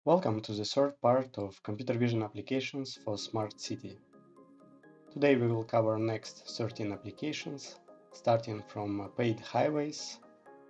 Welcome to the third part of computer vision applications for smart city. Today we will cover next 13 applications, starting from paid highways,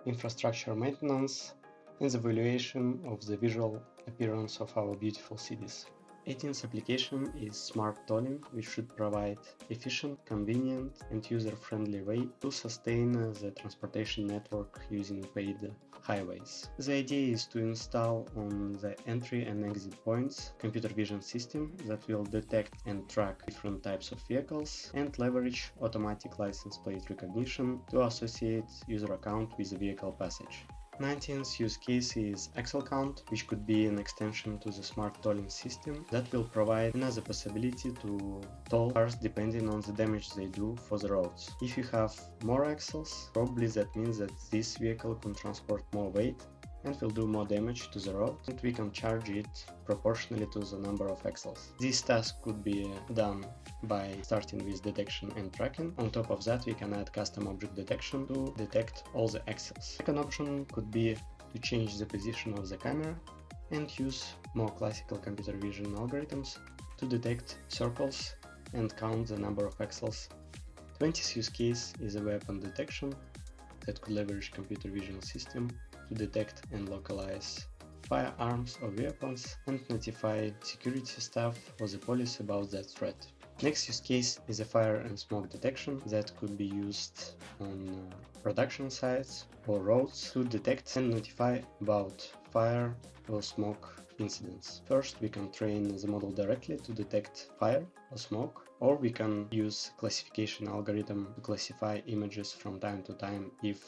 infrastructure maintenance, and the evaluation of the visual appearance of our beautiful cities. 18th application is smart tolling, which should provide efficient, convenient, and user-friendly way to sustain the transportation network using paid highways. The idea is to install on the entry and exit points computer vision system that will detect and track different types of vehicles and leverage automatic license plate recognition to associate user account with the vehicle passage. 19th use case is axle count, which could be an extension to the smart tolling system that will provide another possibility to toll cars depending on the damage they do for the roads. If you have more axles, probably that means that this vehicle can transport more weight and will do more damage to the road, and we can charge it proportionally to the number of axles. This task could be done by starting with detection and tracking. On top of that, we can add custom object detection to detect all the axles. Second option could be to change the position of the camera and use more classical computer vision algorithms to detect circles and count the number of axles. 20th use case is a weapon detection that could leverage computer vision system to detect and localize firearms or weapons and notify security staff or the police about that threat. Next use case is a fire and smoke detection that could be used on production sites or roads to detect and notify about fire or smoke incidents. First, we can train the model directly to detect fire or smoke, or we can use classification algorithm to classify images from time to time if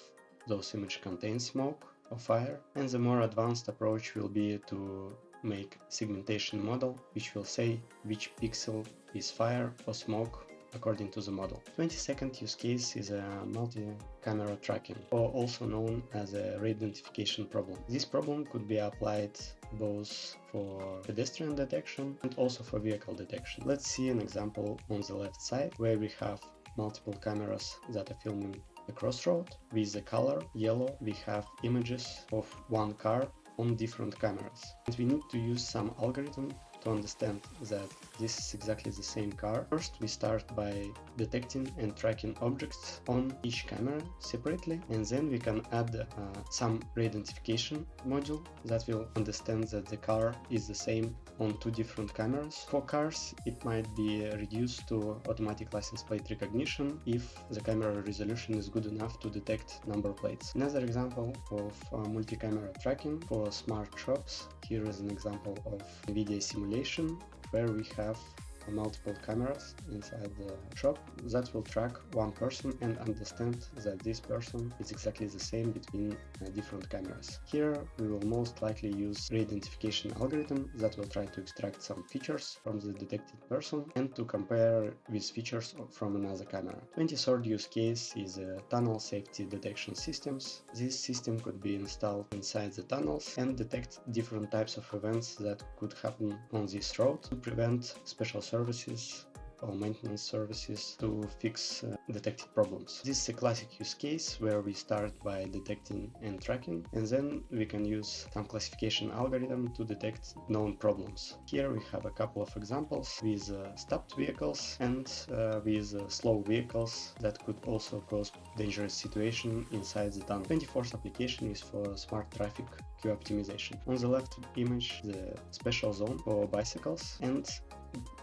those images contain smoke or fire. And the more advanced approach will be to make segmentation model, which will say which pixel is fire or smoke according to the model. 22nd use case is a multi-camera tracking, or also known as a Reidentification problem. This problem could be applied both for pedestrian detection and also for vehicle detection. Let's see an example on the left side where we have multiple cameras that are filming a crossroad. With the color yellow, we have images of one car on different cameras. And we need to use some algorithm to understand that this is exactly the same car. First, we start by detecting and tracking objects on each camera separately, and then we can add some re-identification module that will understand that the car is the same on two different cameras. For cars, it might be reduced to automatic license plate recognition if the camera resolution is good enough to detect number plates. Another example of multi-camera tracking for smart shops. Here is an example of NVIDIA simulation where we have multiple cameras inside the shop that will track one person and understand that this person is exactly the same between different cameras. Here we will most likely use re-identification algorithm that will try to extract some features from the detected person and to compare with features from another camera. 23rd use case is tunnel safety detection systems. This system could be installed inside the tunnels and detect different types of events that could happen on this road to prevent special services or maintenance services to fix detected problems. This is a classic use case where we start by detecting and tracking, and then we can use some classification algorithm to detect known problems. Here we have a couple of examples with stopped vehicles and with slow vehicles that could also cause dangerous situation inside the tunnel. 24th application is for smart traffic queue optimization. On the left image, the special zone for bicycles, and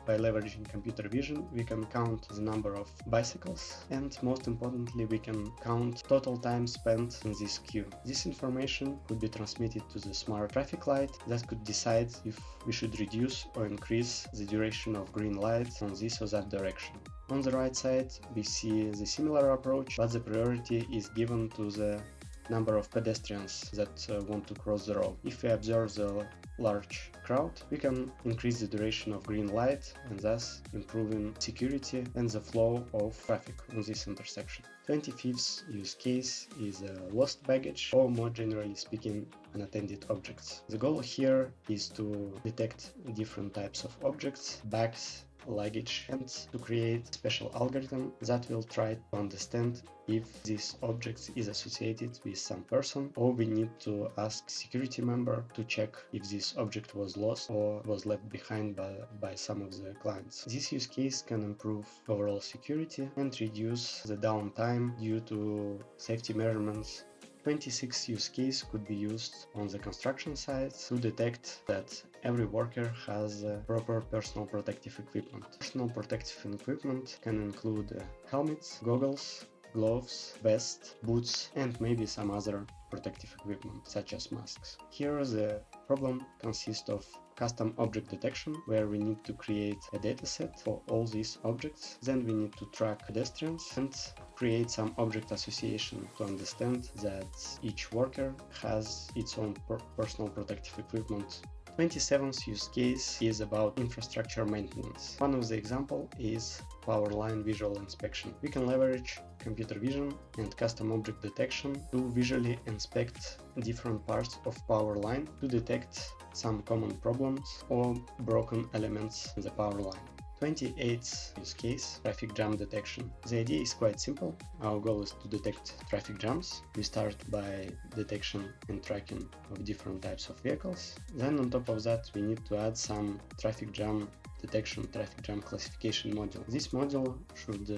by leveraging computer vision, we can count the number of bicycles, and most importantly, we can count total time spent in this queue. This information could be transmitted to the smart traffic light that could decide if we should reduce or increase the duration of green lights on this or that direction. On the right side, we see the similar approach, but the priority is given to the number of pedestrians that want to cross the road. If we observe the large crowd, we can increase the duration of green light and thus improving security and the flow of traffic on this intersection. 25th use case is lost baggage, or more generally speaking, unattended objects. The goal here is to detect different types of objects, bags, luggage, and to create a special algorithm that will try to understand if this object is associated with some person, or we need to ask security member to check if this object was lost or was left behind by some of the clients. This use case can improve overall security and reduce the downtime due to safety measurements. 26 use case could be used on the construction site to detect that every worker has proper personal protective equipment. Personal protective equipment can include helmets, goggles, gloves, vest, boots, and maybe some other protective equipment such as masks. Here the problem consists of custom object detection, where we need to create a dataset for all these objects. Then we need to track pedestrians and create some object association to understand that each worker has its own personal protective equipment. 27th use case is about infrastructure maintenance. One of the example is power line visual inspection. We can leverage computer vision and custom object detection to visually inspect different parts of power line to detect some common problems or broken elements in the power line. 28th use case, traffic jam detection. The idea is quite simple. Our goal is to detect traffic jams. We start by detection and tracking of different types of vehicles. Then on top of that, we need to add some traffic jam detection, traffic jam classification module. This module should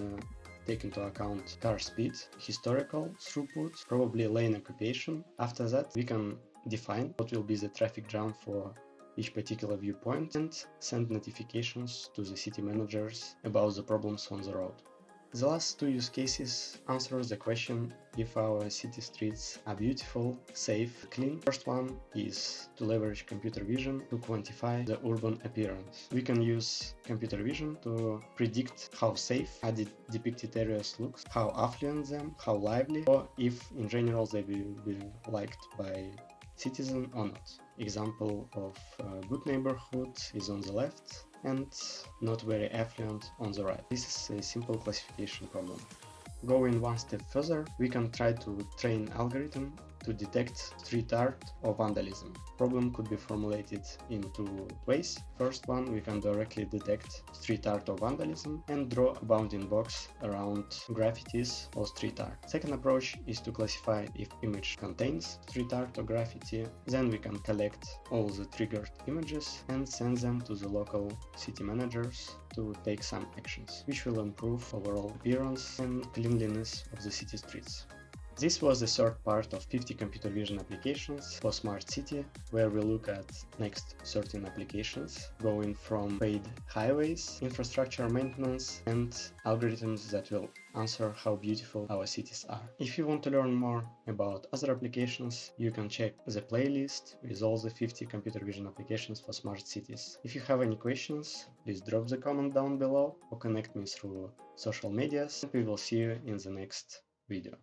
take into account car speed, historical throughput, probably lane occupation. After that, we can define what will be the traffic jam for each particular viewpoint and send notifications to the city managers about the problems on the road. The last two use cases answer the question if our city streets are beautiful, safe, clean. First one is to leverage computer vision to quantify the urban appearance. We can use computer vision to predict how safe are the depicted areas look, how affluent them, how lively, or if in general they will be liked by citizen or not. Example of a good neighborhood is on the left and not very affluent on the right. This is a simple classification problem. Going one step further, we can try to train algorithm to detect street art or vandalism. Problem could be formulated in two ways. First one, we can directly detect street art or vandalism and draw a bounding box around graffitis or street art. Second approach is to classify if image contains street art or graffiti. Then we can collect all the triggered images and send them to the local city managers to take some actions, which will improve overall appearance and cleanliness of the city streets. This was the third part of 50 computer vision applications for Smart City, where we look at next 13 applications, going from paid highways, infrastructure maintenance, and algorithms that will answer how beautiful our cities are. If you want to learn more about other applications, you can check the playlist with all the 50 computer vision applications for smart cities. If you have any questions, please drop the comment down below or connect me through social medias, and we will see you in the next video.